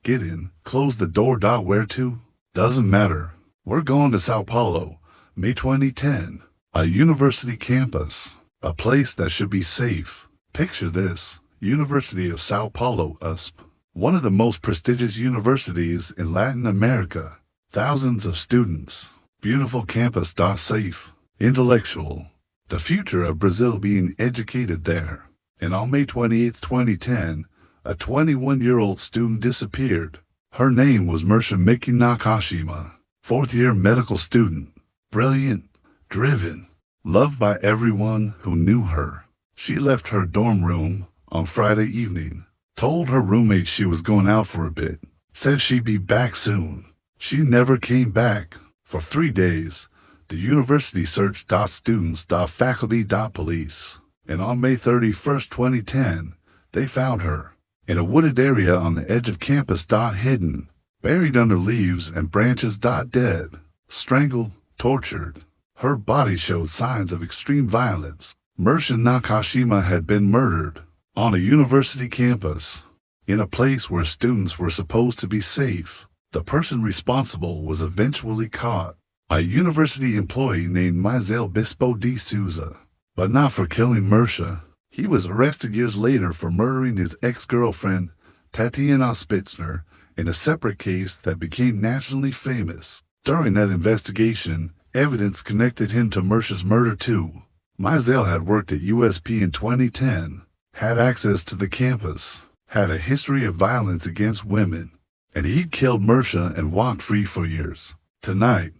Get in, close the door. Where to? Doesn't matter. We're going to São Paulo, May 2010. A university campus. A place that should be safe. Picture this. University of São Paulo, USP. One of the most prestigious universities in Latin America. Thousands of students. Beautiful campus. Safe. Intellectual. The future of Brazil being educated there. And on May 28, 2010, a 21-year-old student disappeared. Her name was Mércia Mikie Nakashima. Fourth-year medical student. Brilliant. Driven. Loved by everyone who knew her. She left her dorm room on Friday evening. Told her roommate she was going out for a bit. Said she'd be back soon. She never came back. For 3 days, the university searched students, faculty, police. And on May 31, 2010, they found her in a wooded area on the edge of campus, hidden, buried under leaves and branches, dead, strangled, tortured. Her body showed signs of extreme violence. Mércia Nakashima had been murdered on a university campus, in a place where students were supposed to be safe. The person responsible was eventually caught, a university employee named Mizael Bispo de Souza, but not for killing Mércia. He was arrested years later for murdering his ex-girlfriend, Tatiana Spitzner, in a separate case that became nationally famous. During that investigation, evidence connected him to Mércia's murder too. Mizael had worked at USP in 2010, had access to the campus, had a history of violence against women, and he'd killed Mércia and walked free for years. Tonight,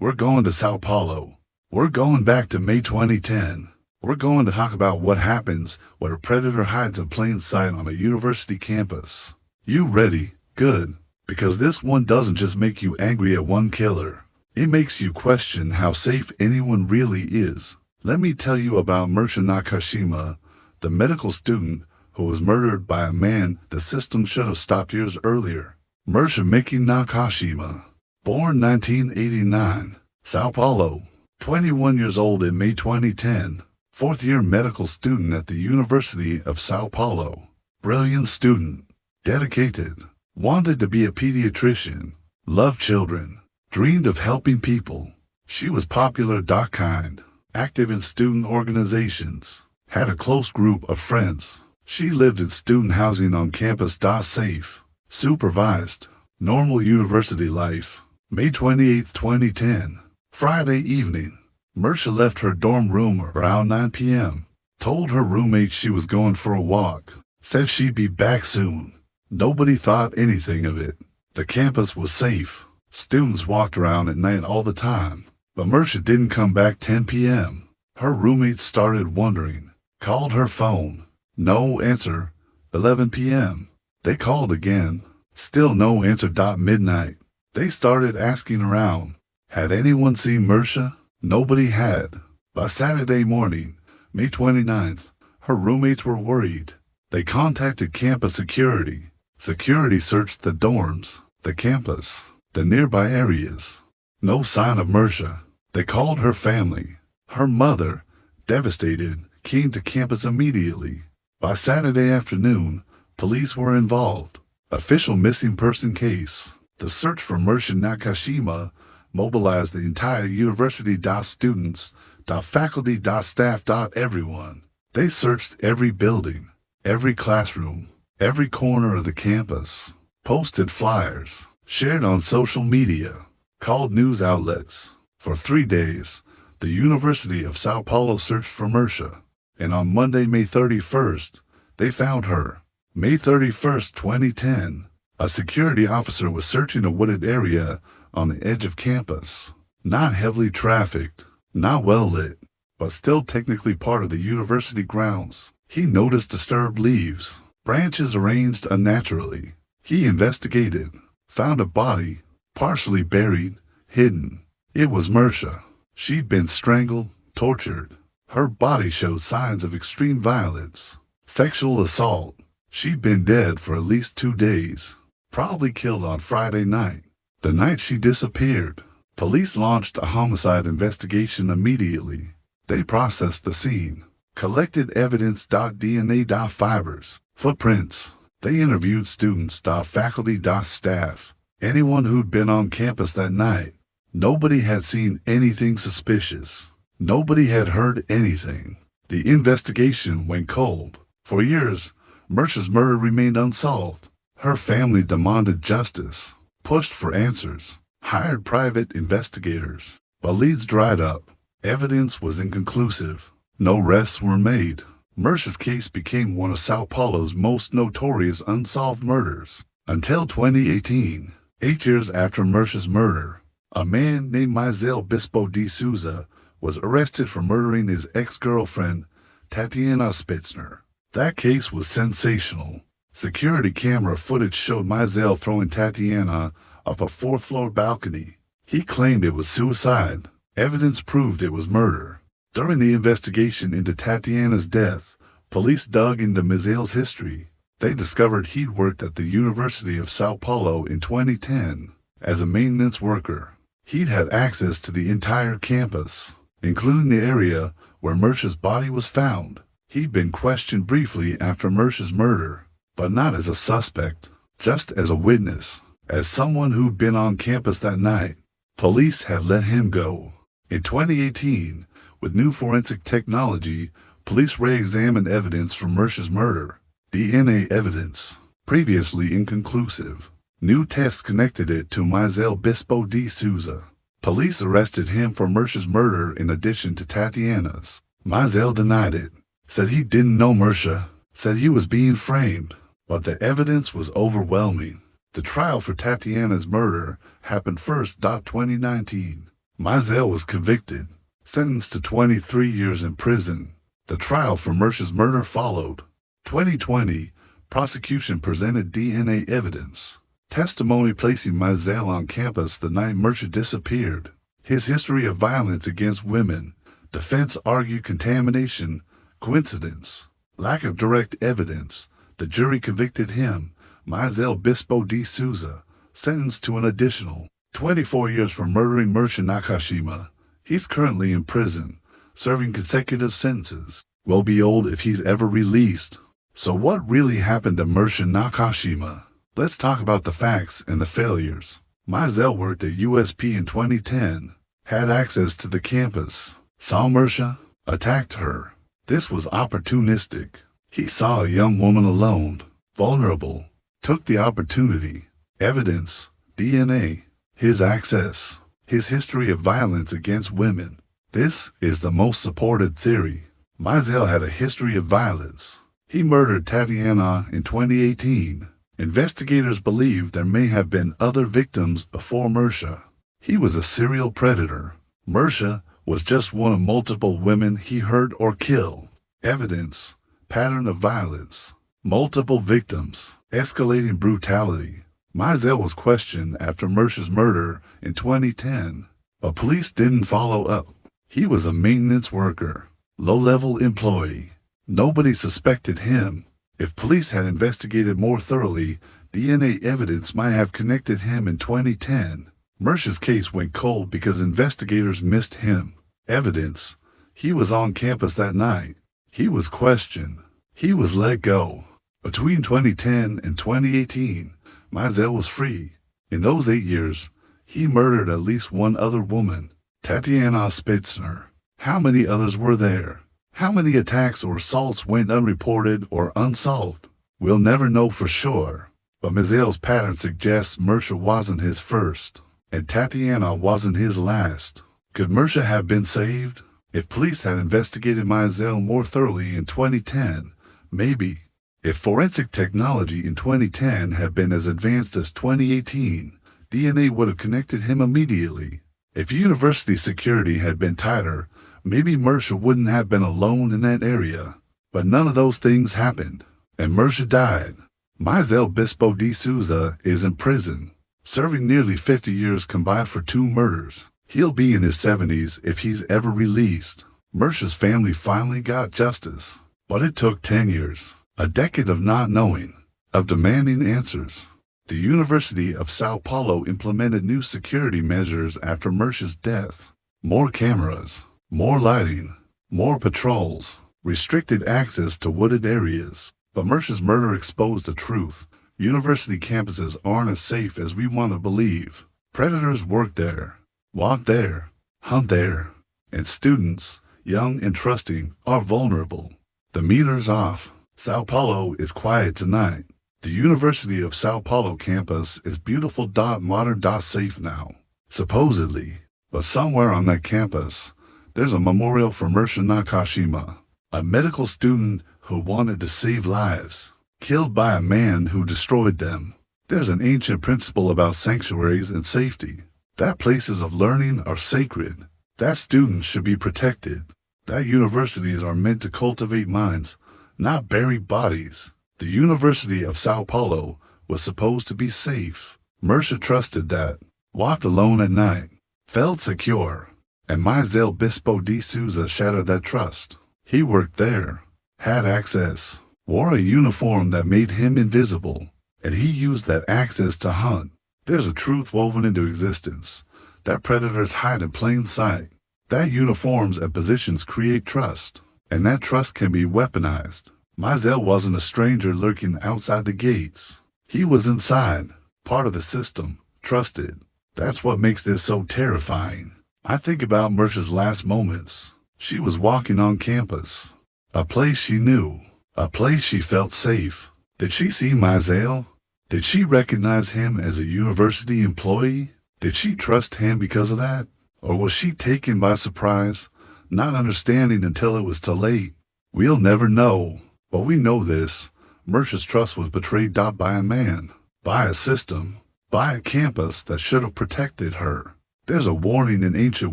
we're going to São Paulo. We're going back to May 2010. We're going to talk about what happens when a predator hides in plain sight on a university campus. You ready? Good. Because this one doesn't just make you angry at one killer. It makes you question how safe anyone really is. Let me tell you about Mércia Nakashima, the medical student who was murdered by a man the system should have stopped years earlier. Mércia Mikie Nakashima, born 1989, São Paulo, 21 years old in May 2010, fourth-year medical student at the University of São Paulo. Brilliant student, dedicated, wanted to be a pediatrician, loved children, dreamed of helping people. She was popular, kind, active in student organizations, had a close group of friends. She lived in student housing on campus, safe, supervised, normal university life. May 28, 2010, Friday evening. Mércia left her dorm room around 9 p.m., told her roommate she was going for a walk, said she'd be back soon. Nobody thought anything of it. The campus was safe. Students walked around at night all the time. But Mércia didn't come back 10 p.m. Her roommates started wondering. Called her phone. No answer. 11 p.m. They called again. Still no answer. Midnight. They started asking around. Had anyone seen Mércia? Nobody had. By Saturday morning, May 29th, her roommates were worried. They contacted campus security. Security searched the dorms, the campus, the nearby areas. No sign of Mércia. They called her family. Her mother, devastated, came to campus immediately. By Saturday afternoon, police were involved. Official missing person case. The search for Mércia Nakashima mobilized the entire university. Students, faculty, staff, everyone. They searched every building, every classroom, every corner of the campus, posted flyers, shared on social media, called news outlets. For 3 days, the University of São Paulo searched for Mércia, and on Monday, May 31st, they found her. May 31st, 2010, a security officer was searching a wooded area on the edge of campus. Not heavily trafficked, not well lit, but still technically part of the university grounds. He noticed disturbed leaves, branches arranged unnaturally. He investigated, found a body, partially buried, hidden. It was Mércia. She'd been strangled, tortured. Her body showed signs of extreme violence, sexual assault. She'd been dead for at least 2 days, probably killed on Friday night, the night she disappeared. Police launched a homicide investigation immediately. They processed the scene, collected evidence. DNA fibers, footprints, They interviewed students, faculty, staff, anyone who'd been on campus that night. Nobody had seen anything suspicious. Nobody had heard anything. The investigation went cold. For years, Mércia's murder remained unsolved. Her family demanded justice, pushed for answers, hired private investigators. But leads dried up. Evidence was inconclusive. No arrests were made. Mércia's case became one of São Paulo's most notorious unsolved murders. Until 2018, 8 years after Mércia's murder, a man named Mizael Bispo de Souza was arrested for murdering his ex-girlfriend, Tatiana Spitzner. That case was sensational. Security camera footage showed Mizael throwing Tatiana off a fourth-floor balcony. He claimed it was suicide. Evidence proved it was murder. During the investigation into Tatiana's death, police dug into Mizael's history. They discovered he'd worked at the University of São Paulo in 2010 as a maintenance worker. He'd had access to the entire campus, including the area where Mércia's body was found. He'd been questioned briefly after Mércia's murder, but not as a suspect, just as a witness, as someone who'd been on campus that night. Police had let him go. In 2018, with new forensic technology, police re-examined evidence from Mércia's murder. DNA evidence, previously inconclusive. New tests connected it to Mizael Bispo de Souza. Police arrested him for Mércia's murder in addition to Tatiana's. Mizael denied it, said he didn't know Mércia, said he was being framed, but the evidence was overwhelming. The trial for Tatiana's murder happened first. 2019. Mizael was convicted, sentenced to 23 years in prison. The trial for Mércia's murder followed. 2020, prosecution presented DNA evidence. Testimony placing Mizael on campus the night Mércia disappeared. His history of violence against women. Defense argued contamination, coincidence, lack of direct evidence. The jury convicted him, Mizael Bispo de Souza, sentenced to an additional 24 years for murdering Mércia Nakashima. He's currently in prison, serving consecutive sentences. Will be old if he's ever released. So what really happened to Mércia Nakashima? Let's talk about the facts and the failures. Mizael worked at USP in 2010, had access to the campus, saw Mércia, attacked her. This was opportunistic. He saw a young woman alone, vulnerable, took the opportunity. Evidence, DNA, his access, his history of violence against women. This is the most supported theory. Mizael had a history of violence. He murdered Tatiana in 2018. Investigators believe there may have been other victims before Mércia. He was a serial predator. Mércia was just one of multiple women he hurt or killed. Evidence, pattern of violence, multiple victims, escalating brutality. Mizael was questioned after Mércia's murder in 2010, but police didn't follow up. He was a maintenance worker, low-level employee. Nobody suspected him. If police had investigated more thoroughly, DNA evidence might have connected him in 2010. Mércia's case went cold because investigators missed him. Evidence, he was on campus that night. He was questioned. He was let go. Between 2010 and 2018, Mizael was free. In those 8 years, he murdered at least one other woman, Tatiana Spitzner. How many others were there? How many attacks or assaults went unreported or unsolved? We'll never know for sure, but Mizael's pattern suggests Mércia wasn't his first, and Tatiana wasn't his last. Could Mércia have been saved? If police had investigated Mizael more thoroughly in 2010, maybe. If forensic technology in 2010 had been as advanced as 2018, DNA would have connected him immediately. If university security had been tighter, maybe Mércia wouldn't have been alone in that area. But none of those things happened, and Mércia died. Mizael Bispo de Souza is in prison, serving nearly 50 years combined for 2 murders. He'll be in his 70s if he's ever released. Mércia's family finally got justice, but it took 10 years, a decade of not knowing, of demanding answers. The University of São Paulo implemented new security measures after Mércia's death. More cameras, more lighting, more patrols, restricted access to wooded areas. But Mércia's murder exposed the truth. University campuses aren't as safe as we want to believe. Predators work there, walk there, hunt there, and students, young and trusting, are vulnerable. The meter's off. São Paulo is quiet tonight. The University of São Paulo campus is beautiful, modern, safe now, supposedly. But somewhere on that campus, there's a memorial for Mércia Nakashima, a medical student who wanted to save lives, killed by a man who destroyed them. There's an ancient principle about sanctuaries and safety, that places of learning are sacred, that students should be protected, that universities are meant to cultivate minds, not bury bodies. The University of São Paulo was supposed to be safe. Mércia trusted that, walked alone at night, felt secure, and Mizael Bispo de Souza shattered that trust. He worked there, had access, wore a uniform that made him invisible, and he used that access to hunt. There's a truth woven into existence, that predators hide in plain sight, that uniforms and positions create trust, and that trust can be weaponized. Mizael wasn't a stranger lurking outside the gates. He was inside, part of the system, trusted. That's what makes this so terrifying. I think about Mércia's last moments. She was walking on campus, a place she knew, a place she felt safe. Did she see Mizael? Did she recognize him as a university employee? Did she trust him because of that? Or was she taken by surprise, not understanding until it was too late? We'll never know. But we know this. Mércia's trust was betrayed by a man, by a system, by a campus that should have protected her. There's a warning in ancient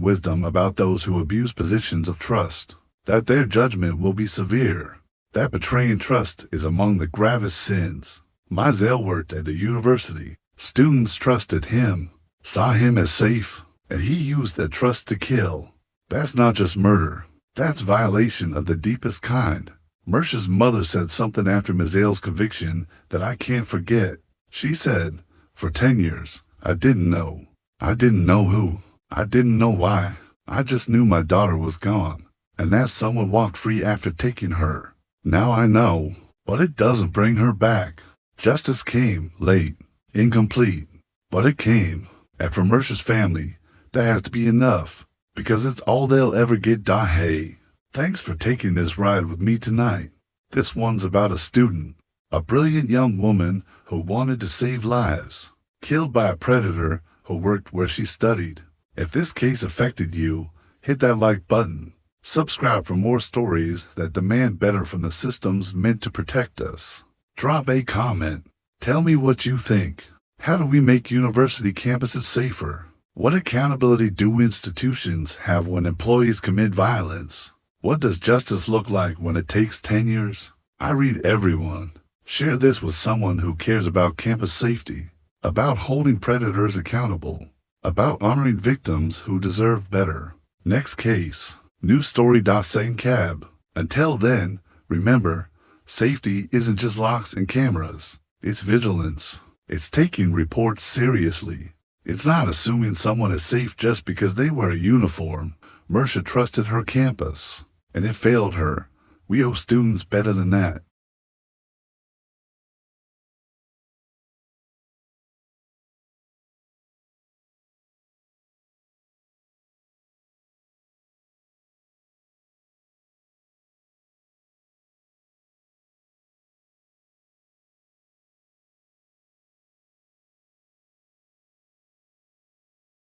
wisdom about those who abuse positions of trust, that their judgment will be severe, that betraying trust is among the gravest sins. Mizael worked at the university. Students trusted him, saw him as safe, and he used that trust to kill. That's not just murder. That's violation of the deepest kind. Mércia's mother said something after Mizael's conviction that I can't forget. She said, "For 10 years, I didn't know. I didn't know who. I didn't know why. I just knew my daughter was gone, and that someone walked free after taking her. Now I know, but it doesn't bring her back." Justice came, late, incomplete, but it came. And for Mércia's family, that has to be enough, because it's all they'll ever get. Hey. Thanks for taking this ride with me tonight. This one's about a student, a brilliant young woman who wanted to save lives, killed by a predator who worked where she studied. If this case affected you, hit that like button. Subscribe for more stories that demand better from the systems meant to protect us. Drop a comment. Tell me what you think. How do we make university campuses safer? What accountability do institutions have when employees commit violence? What does justice look like when it takes 10 years? I read everyone. Share this with someone who cares about campus safety, about holding predators accountable, about honoring victims who deserve better. Next case, new story. Same cab. Until then, remember, safety isn't just locks and cameras. It's vigilance. It's taking reports seriously. It's not assuming someone is safe just because they wear a uniform. Mércia trusted her campus, and it failed her. We owe students better than that.